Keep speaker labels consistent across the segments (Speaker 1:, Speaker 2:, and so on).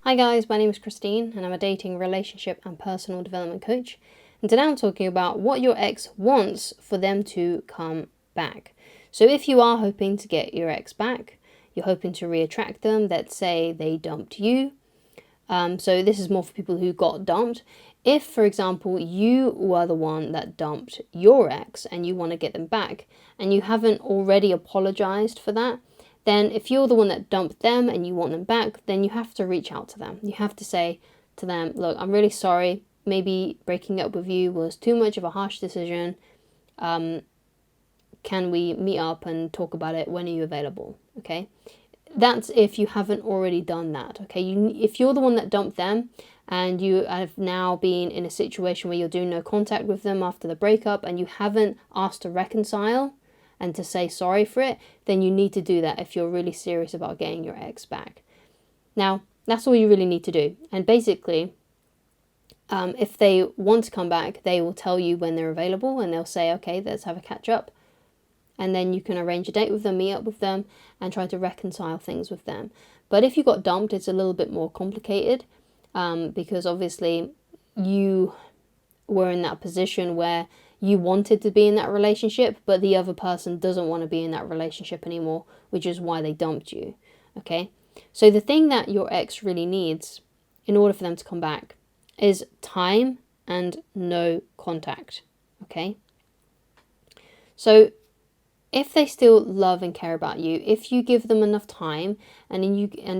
Speaker 1: Hi guys, my name is Christine and I'm a dating, relationship and personal development coach. And today I'm talking about what your ex wants for them to come back. So if you are hoping to get your ex back, you're hoping to reattract them, let's say they dumped you. So this is more for people who got dumped. If, for example, you were the one that dumped your ex and you want to get them back and you haven't already apologized for that, then if you're the one that dumped them and you want them back, then you have to reach out to them. You have to say to them, look, I'm really sorry. Maybe breaking up with you was too much of a harsh decision. Can we meet up and talk about it? When are you available? Okay. That's if you haven't already done that. Okay. If you're the one that dumped them and you have now been in a situation where you're doing no contact with them after the breakup and you haven't asked to reconcile and to say sorry for it, then you need to do that if you're really serious about getting your ex back. Now, that's all you really need to do. And basically, if they want to come back, they will tell you when they're available and they'll say, okay, let's have a catch up. And then you can arrange a date with them, meet up with them, and try to reconcile things with them. But if you got dumped, it's a little bit more complicated because obviously you were in that position where you wanted to be in that relationship, but the other person doesn't want to be in that relationship anymore, which is why they dumped you. Okay? So the thing that your ex really needs in order for them to come back is time and no contact. Okay? So if they still love and care about you, if you give them enough time and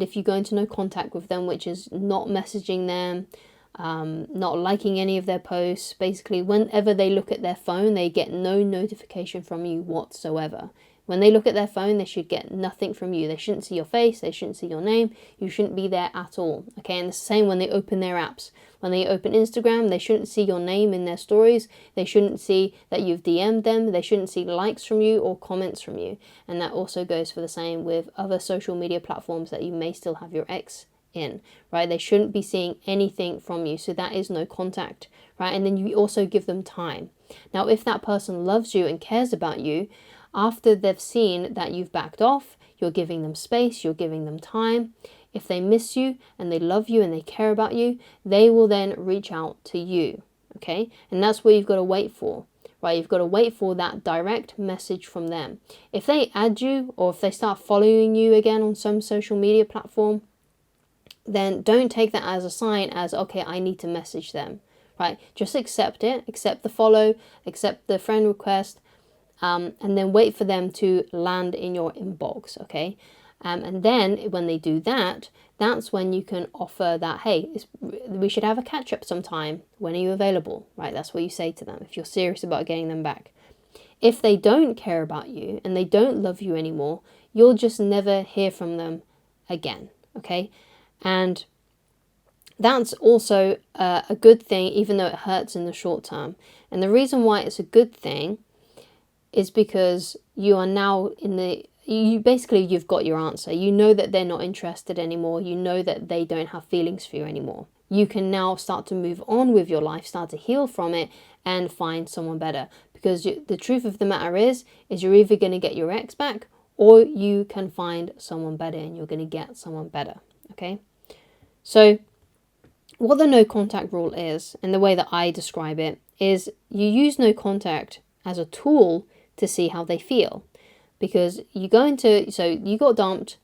Speaker 1: if you go into no contact with them, which is not messaging them, not liking any of their posts, basically whenever they look at their phone, they get no notification from you whatsoever. When they look at their phone, they should get nothing from you. They shouldn't see your face, they shouldn't see your name, you shouldn't be there at all. Okay, and the same when they open their apps. When they open Instagram, they shouldn't see your name in their stories, they shouldn't see that you've DM'd them, they shouldn't see likes from you or comments from you. And that also goes for the same with other social media platforms that you may still have your ex in, right? They shouldn't be seeing anything from you, so that is no contact, right? And then you also give them time. Now, if that person loves you and cares about you, after they've seen that you've backed off, you're giving them space, you're giving them time. If they miss you and they love you and they care about you, they will then reach out to you, okay? And that's what you've got to wait for, right? You've got to wait for that direct message from them. If they add you or if they start following you again on some social media platform, then don't take that as a sign as, okay, I need to message them, right? Just accept it, accept the follow, accept the friend request, and then wait for them to land in your inbox, okay? And then when they do that, that's when you can offer that, hey, we should have a catch up sometime. When are you available, right? That's what you say to them if you're serious about getting them back. If they don't care about you and they don't love you anymore, you'll just never hear from them again, okay? And that's also a good thing, even though it hurts in the short term. And the reason why it's a good thing is because you are now you've got your answer. You know that they're not interested anymore. You know that they don't have feelings for you anymore. You can now start to move on with your life, start to heal from it and find someone better. Because the truth of the matter is you're either going to get your ex back or you can find someone better and you're going to get someone better. Okay? So what the no contact rule is, and the way that I describe it, is you use no contact as a tool to see how they feel. Because you got dumped,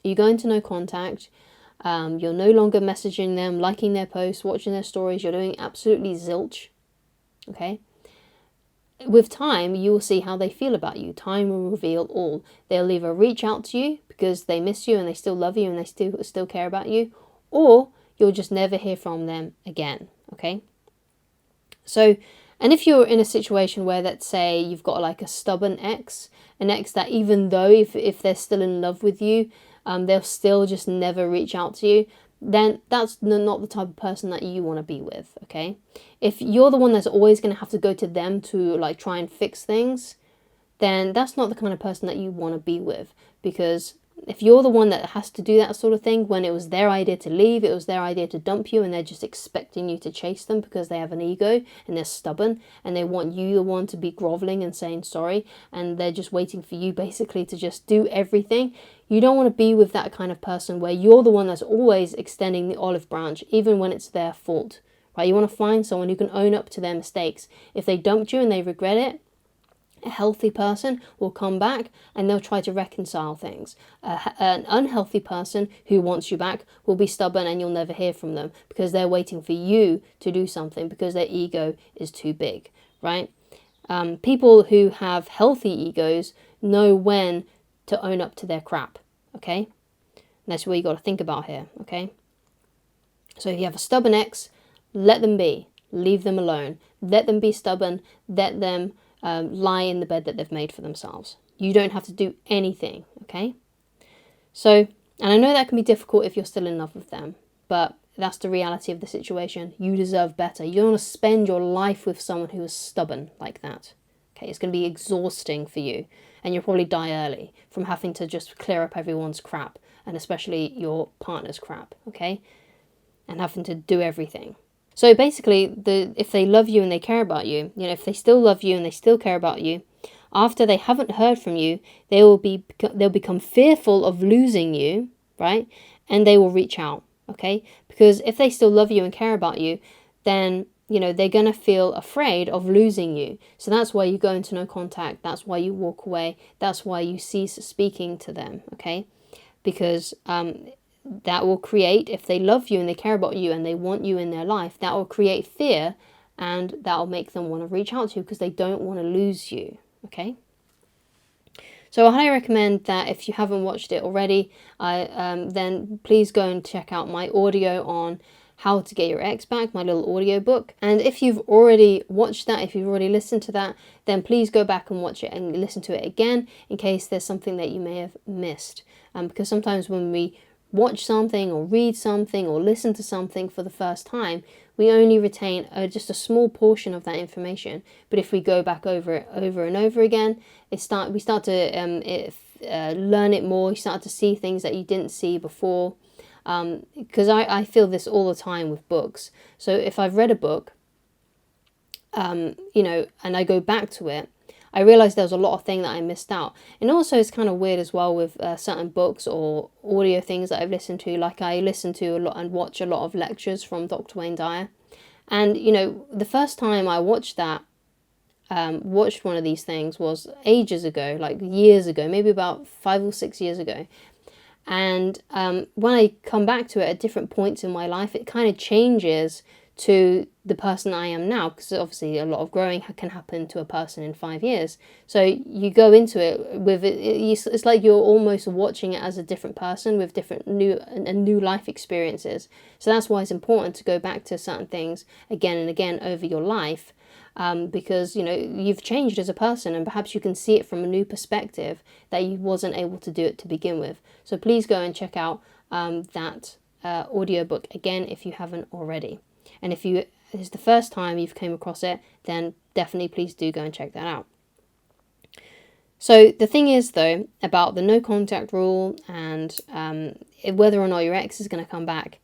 Speaker 1: you go into no contact, you're no longer messaging them, liking their posts, watching their stories, you're doing absolutely zilch, okay? With time, you will see how they feel about you. Time will reveal all. They'll either reach out to you because they miss you and they still love you and they still care about you, or you'll just never hear from them again, okay? So, and if you're in a situation where, let's say, you've got like a stubborn ex, an ex that even though if they're still in love with you, they'll still just never reach out to you, then that's not the type of person that you want to be with, okay? If you're the one that's always going to have to go to them to like try and fix things, then that's not the kind of person that you want to be with, because if you're the one that has to do that sort of thing, when it was their idea to leave, it was their idea to dump you, and they're just expecting you to chase them because they have an ego and they're stubborn and they want you the one to be groveling and saying sorry, and they're just waiting for you basically to just do everything. You don't want to be with that kind of person where you're the one that's always extending the olive branch, even when it's their fault, right? You want to find someone who can own up to their mistakes. If they dumped you and they regret it, a healthy person will come back and they'll try to reconcile things. An unhealthy person who wants you back will be stubborn, and you'll never hear from them because they're waiting for you to do something because their ego is too big, right? People who have healthy egos know when to own up to their crap, okay? And that's what you got to think about here, okay? So if you have a stubborn ex, let them be. Leave them alone. Let them be stubborn. Let them lie in the bed that they've made for themselves. You don't have to do anything, okay? So, and I know that can be difficult if you're still in love with them, but that's the reality of the situation. You deserve better. You don't want to spend your life with someone who is stubborn like that. Okay, it's going to be exhausting for you, and you'll probably die early from having to just clear up everyone's crap, and especially your partner's crap, okay? And having to do everything. So basically, if they love you and they care about you, if they still love you and they still care about you, after they haven't heard from you, they'll become fearful of losing you, right? And they will reach out, okay? Because if they still love you and care about you, then they're going to feel afraid of losing you. So that's why you go into no contact. That's why you walk away. That's why you cease speaking to them, okay? Because that will create, if they love you and they care about you and they want you in their life, that will create fear, and that will make them want to reach out to you because they don't want to lose you, okay? So I highly recommend that if you haven't watched it already, then please go and check out my audio on how to get your ex back, my little audio book. And if you've already watched that, if you've already listened to that, then please go back and watch it and listen to it again in case there's something that you may have missed. Because sometimes when we watch something or read something or listen to something for the first time, we only retain just a small portion of that information. But if we go back over it over and over again, we start to learn it more. You start to see things that you didn't see before. Because I feel this all the time with books. So if I've read a book, and I go back to it, I realized there was a lot of things that I missed out. And also it's kind of weird as well with certain books or audio things that I've listened to. Like I listen to a lot and watch a lot of lectures from Dr. Wayne Dyer. And, the first time I watched one of these things was ages ago, like years ago, maybe about 5 or 6 years ago. And when I come back to it at different points in my life, it kind of changes to the person I am now, because obviously a lot of growing can happen to a person in 5 years. So you go into it with it, it's like you're almost watching it as a different person with different new life experiences. So that's why it's important to go back to certain things again and again over your life, because you've changed as a person, and perhaps you can see it from a new perspective that you wasn't able to do it to begin with. So please go and check out that audiobook again if you haven't already. And if it's the first time you've come across it, then definitely please do go and check that out. So the thing is, though, about the no contact rule and whether or not your ex is going to come back,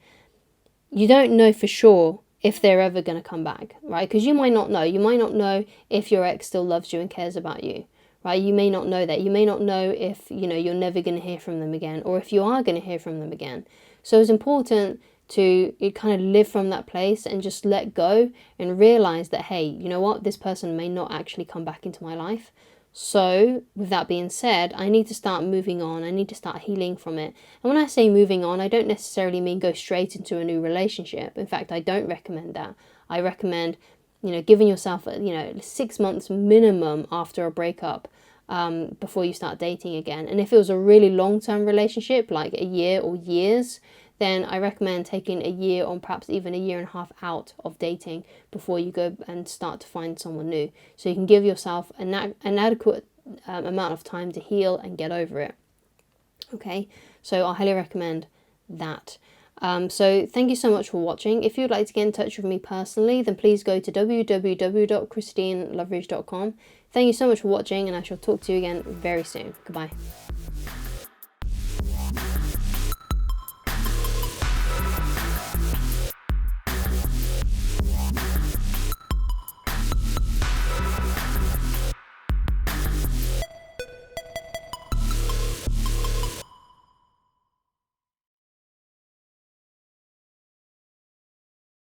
Speaker 1: you don't know for sure if they're ever going to come back, right? Because you might not know. You might not know if your ex still loves you and cares about you, right? You may not know that. You may not know if, you're never going to hear from them again, or if you are going to hear from them again. So it's important to kind of live from that place and just let go and realize that, hey, you know what? This person may not actually come back into my life. So with that being said, I need to start moving on. I need to start healing from it. And when I say moving on, I don't necessarily mean go straight into a new relationship. In fact, I don't recommend that. I recommend, giving yourself, 6 months minimum after a breakup, before you start dating again. And if it was a really long-term relationship, like a year or years, then I recommend taking a year or perhaps even a year and a half out of dating before you go and start to find someone new. So you can give yourself an adequate amount of time to heal and get over it. Okay, so I highly recommend that. So thank you so much for watching. If you'd like to get in touch with me personally, then please go to www.christineloveridge.com. Thank you so much for watching, and I shall talk to you again very soon. Goodbye.